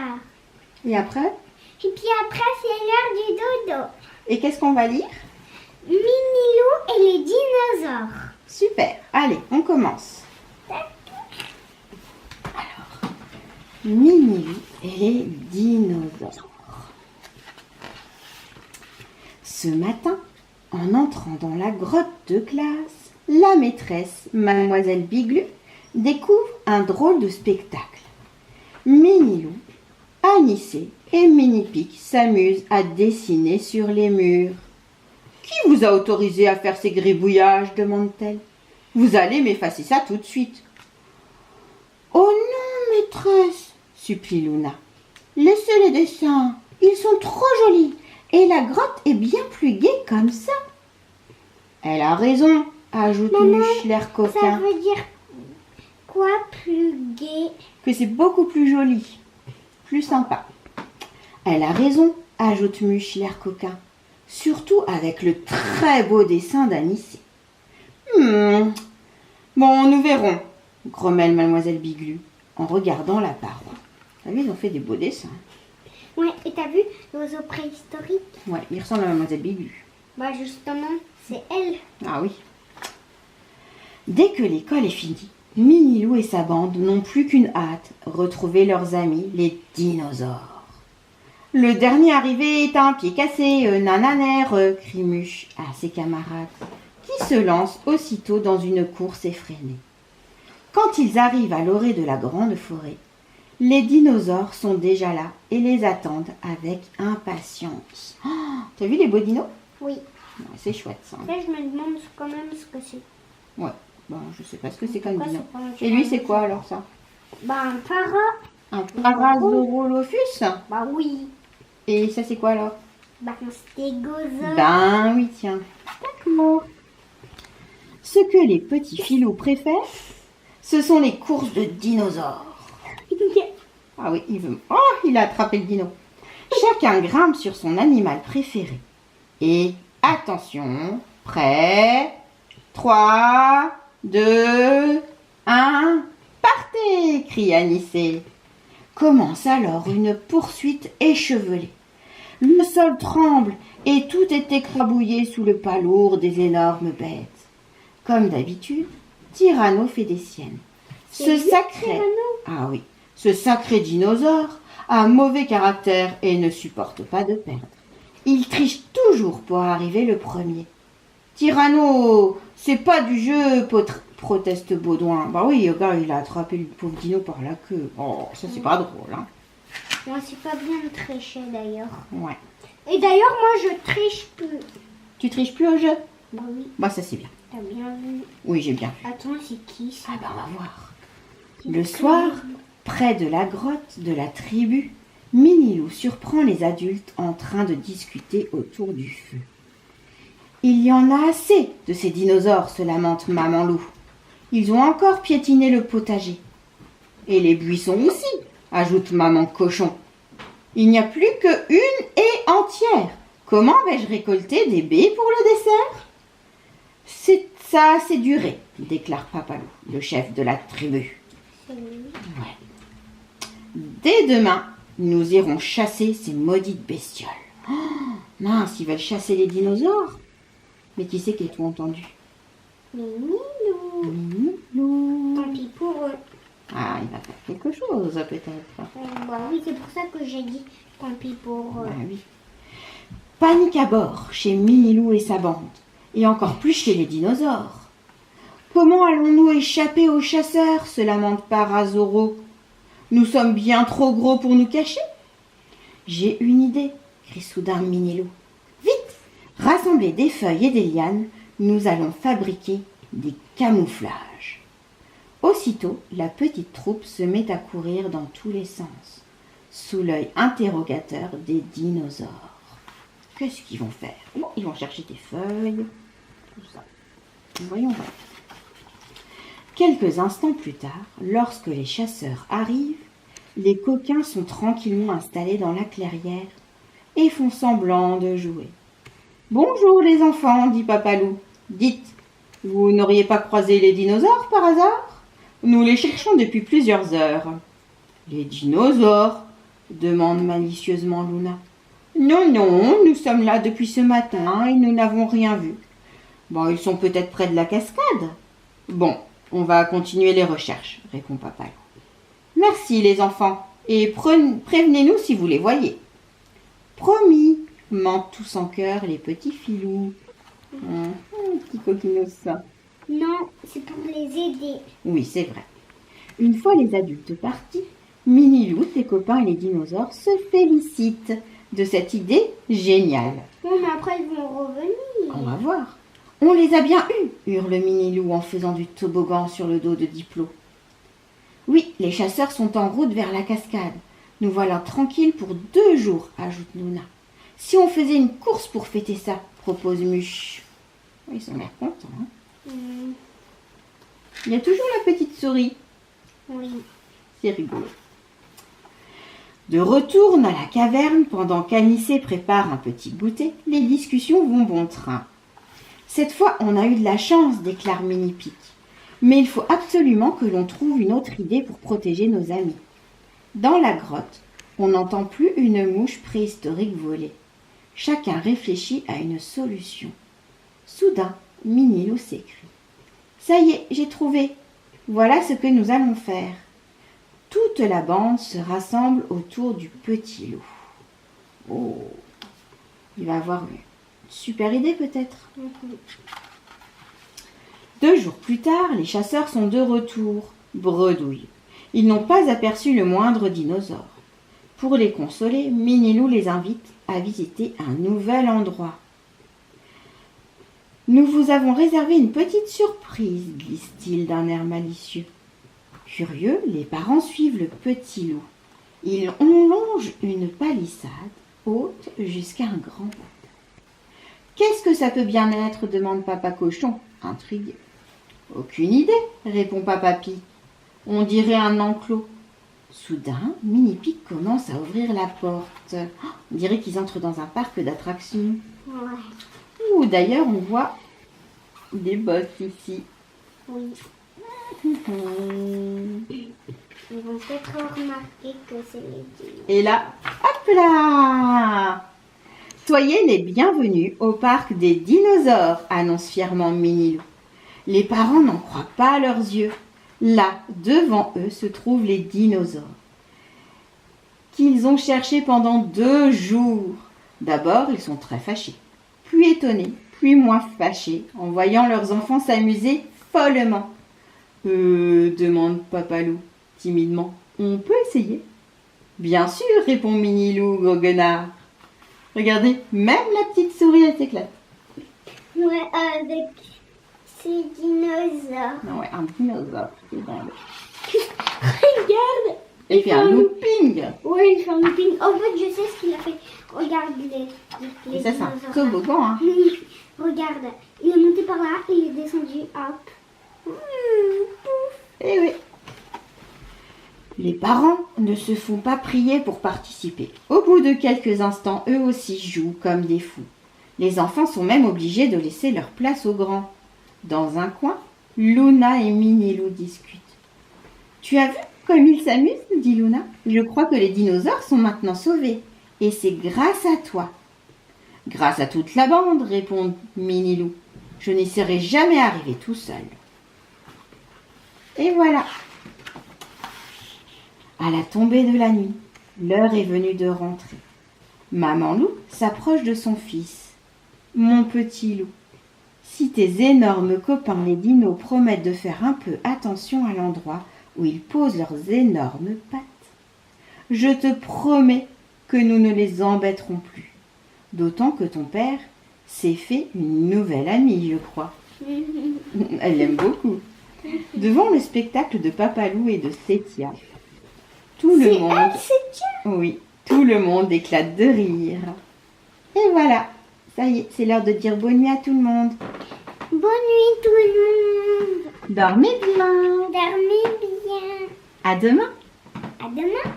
ça. Et après? Et puis après, c'est l'heure du dodo. Et qu'est-ce qu'on va lire? Minilou et les dinosaures. Super. Allez, on commence. Minilou et les dinosaures. Ce matin, en entrant dans la grotte de glace, la maîtresse, Mademoiselle Biglu, découvre un drôle de spectacle. Minilou, Anicet et Minipic s'amusent à dessiner sur les murs. « Qui vous a autorisé à faire ces gribouillages ?» demande-t-elle. « Vous allez m'effacer ça tout de suite. »« Oh non, maîtresse !» supplie Luna. « Laissez les dessins, ils sont trop jolis et la grotte est bien plus gaie comme ça. » « Elle a raison, » ajoute Muche l'air coquin. Ça veut dire quoi, plus gai? Que c'est beaucoup plus joli, plus sympa. « Elle a raison, » ajoute Muche l'air coquin. Surtout avec le très beau dessin d'Anicet. Bon, nous verrons, grommelle Mademoiselle Biglu en regardant la paroi. T'as vu, ils ont fait des beaux dessins. Ouais, et t'as vu l'oiseau préhistorique? Ouais, il ressemble à Mademoiselle Biglu. Bah justement, c'est elle. Ah oui. Dès que l'école est finie, Minilou et sa bande n'ont plus qu'une hâte, retrouver leurs amis, les dinosaures. Le dernier arrivé est un pied cassé, nananère, crie Muche à ses camarades, qui se lancent aussitôt dans une course effrénée. Quand ils arrivent à l'orée de la grande forêt, les dinosaures sont déjà là et les attendent avec impatience. Oh, t'as vu les beaux dinos? Oui. Ouais, c'est chouette ça. Là, je me demande quand même ce que c'est. Ouais, bon, je sais pas ce que c'est comme Pourquoi dino. c'est pas un Et lui, c'est tyrannosaure? quoi alors ça? Bah un para. Un Parasaurolophus? Bah oui. Et ça c'est quoi alors? Bah un stégosaure. Ben oui, tiens. D'accord. Ce que les petits filous préfèrent, ce sont les courses de dinosaures. Ah oui, il a attrapé le dino. Chacun grimpe sur son animal préféré. Et attention, prêt, 3, 2, 1, partez, crie Anicet. Commence alors une poursuite échevelée. Le sol tremble et tout est écrabouillé sous le pas lourd des énormes bêtes. Comme d'habitude, Tyranno fait des siennes. Ce sacré dinosaure a un mauvais caractère et ne supporte pas de perdre. Il triche toujours pour arriver le premier. Tyranno, c'est pas du jeu, proteste Baudouin. Bah oui, regarde, il a attrapé le pauvre dino par la queue. Oh, ça c'est pas drôle, hein. Moi, c'est pas bien de tricher d'ailleurs. Ouais. Et d'ailleurs, moi, je triche plus. Tu triches plus au jeu? Bah oui, Bah ça c'est bien. t'as bien vu. Oui, j'ai bien vu. Attends, c'est qui ça? Ah bah on va voir. Le soir, près de la grotte de la tribu, Minilou surprend les adultes en train de discuter autour du feu. Il y en a assez de ces dinosaures, se lamente Maman Loup. Ils ont encore piétiné le potager. Et les buissons aussi, ajoute Maman Cochon. Il n'y a plus qu'une haie entière. Comment vais-je récolter des baies pour le dessert? Ça a assez duré, déclare Papa Loup, le chef de la tribu. C'est lui. Ouais. Dès demain, nous irons chasser ces maudites bestioles. Oh, mince, ils veulent chasser les dinosaures. Mais qui c'est qui a tout entendu? Minilou. Minilou. Tant pis pour eux. Ah, il va faire quelque chose, peut-être. Bah oui, c'est pour ça que j'ai dit tant pis pour eux. Ah oui. Panique à bord chez Minilou et sa bande. Et encore plus chez les dinosaures. Comment allons-nous échapper aux chasseurs, se lamente Parasauro. Nous sommes bien trop gros pour nous cacher. J'ai une idée, crie soudain Minilou. Vite, rassemblez des feuilles et des lianes, nous allons fabriquer des camouflages. Aussitôt, la petite troupe se met à courir dans tous les sens, sous l'œil interrogateur des dinosaures. Qu'est-ce qu'ils vont faire? Bon, ils vont chercher des feuilles, tout ça. Voyons voir. Quelques instants plus tard, lorsque les chasseurs arrivent, les coquins sont tranquillement installés dans la clairière et font semblant de jouer. « Bonjour les enfants, dit Papa Loup. Dites, vous n'auriez pas croisé les dinosaures par hasard? Nous les cherchons depuis plusieurs heures. »« Les dinosaures? demande malicieusement Luna. Non, non, nous sommes là depuis ce matin et nous n'avons rien vu. Bon, ils sont peut-être près de la cascade. Bon, on va continuer les recherches, répond Papa Loup. Merci les enfants, et prévenez-nous si vous les voyez. Promis, mentent tous en chœur les petits filous. Petit coquinos ça. Non, c'est pour les aider. Oui, c'est vrai. Une fois les adultes partis, Minilou, ses copains et les dinosaures se félicitent de cette idée géniale. Non, mais après ils vont revenir. On va voir. On les a bien eus, hurle Minilou en faisant du toboggan sur le dos de Diplo. Oui, les chasseurs sont en route vers la cascade. Nous voilà tranquilles pour 2 jours, ajoute Luna. Si on faisait une course pour fêter ça, propose Muche. Ils ont l'air contents. Hein. Il y a toujours la petite souris. Oui. C'est rigolo. De retour à la caverne, pendant qu'Anicée prépare un petit goûter, les discussions vont bon train. Cette fois, on a eu de la chance, déclare Mini-Pic. Mais il faut absolument que l'on trouve une autre idée pour protéger nos amis. Dans la grotte, on n'entend plus une mouche préhistorique voler. Chacun réfléchit à une solution. Soudain, Minilou s'écrie. Ça y est, j'ai trouvé. Voilà ce que nous allons faire. Toute la bande se rassemble autour du petit loup. Oh, il va avoir une super idée peut-être. 2 jours plus tard, les chasseurs sont de retour, bredouilles. Ils n'ont pas aperçu le moindre dinosaure. Pour les consoler, Minilou les invite à visiter un nouvel endroit. Nous vous avons réservé une petite surprise, glisse-t-il d'un air malicieux. Curieux, les parents suivent le petit loup. Ils longent une palissade haute jusqu'à un grand pont. Qu'est-ce que ça peut bien être demande Papa Cochon, intrigué. Aucune idée, répond Papa Pig. On dirait un enclos. Soudain, Mini-Pic commence à ouvrir la porte. On dirait qu'ils entrent dans un parc d'attractions. Ouais. Ou d'ailleurs, on voit des bosses ici. Oui. Ils vont peut-être remarquer que c'est les dinos. Et là, hop là! Soyez les bienvenus au parc des dinosaures, annonce fièrement Minilou. Les parents n'en croient pas à leurs yeux. Là, devant eux, se trouvent les dinosaures qu'ils ont cherchés pendant 2 jours. D'abord, ils sont très fâchés, puis étonnés, puis moins fâchés, en voyant leurs enfants s'amuser follement. Demande Papa Loup timidement. On peut essayer? Bien sûr, répond Minilou goguenard. Regardez, même la petite souris, elle s'éclate. Ouais, avec ces dinosaures. Non, ouais, un dinosaure qui est dans le... Regarde! Et il fait un looping. Oui, il fait un looping. En fait, je sais ce qu'il a fait. Regarde les Et ça, c'est un dinosaures. toboggan, hein. Oui, regarde. Il est monté par là et il est descendu. Hop. Pouf. Eh oui. Les parents ne se font pas prier pour participer. Au bout de quelques instants, eux aussi jouent comme des fous. Les enfants sont même obligés de laisser leur place aux grands. Dans un coin, Luna et Minilou discutent. « Tu as vu comme ils s'amusent ?» dit Luna. « Je crois que les dinosaures sont maintenant sauvés. Et c'est grâce à toi. »« Grâce à toute la bande, » répond Minilou. « Je n'y serais jamais arrivé tout seul. » Et voilà. À la tombée de la nuit, l'heure est venue de rentrer. Maman Loup s'approche de son fils. « Mon petit loup, si tes énormes copains les dinos promettent de faire un peu attention à l'endroit où ils posent leurs énormes pattes, je te promets que nous ne les embêterons plus. D'autant que ton père s'est fait une nouvelle amie, je crois. » Elle l'aime beaucoup. Devant le spectacle de Papa Loup et de Sétia, tout le monde... Oui, tout le monde éclate de rire. Et voilà, ça y est, c'est l'heure de dire bonne nuit à tout le monde. Bonne nuit tout le monde. Dormez bien. Dormez bien. À demain. À demain.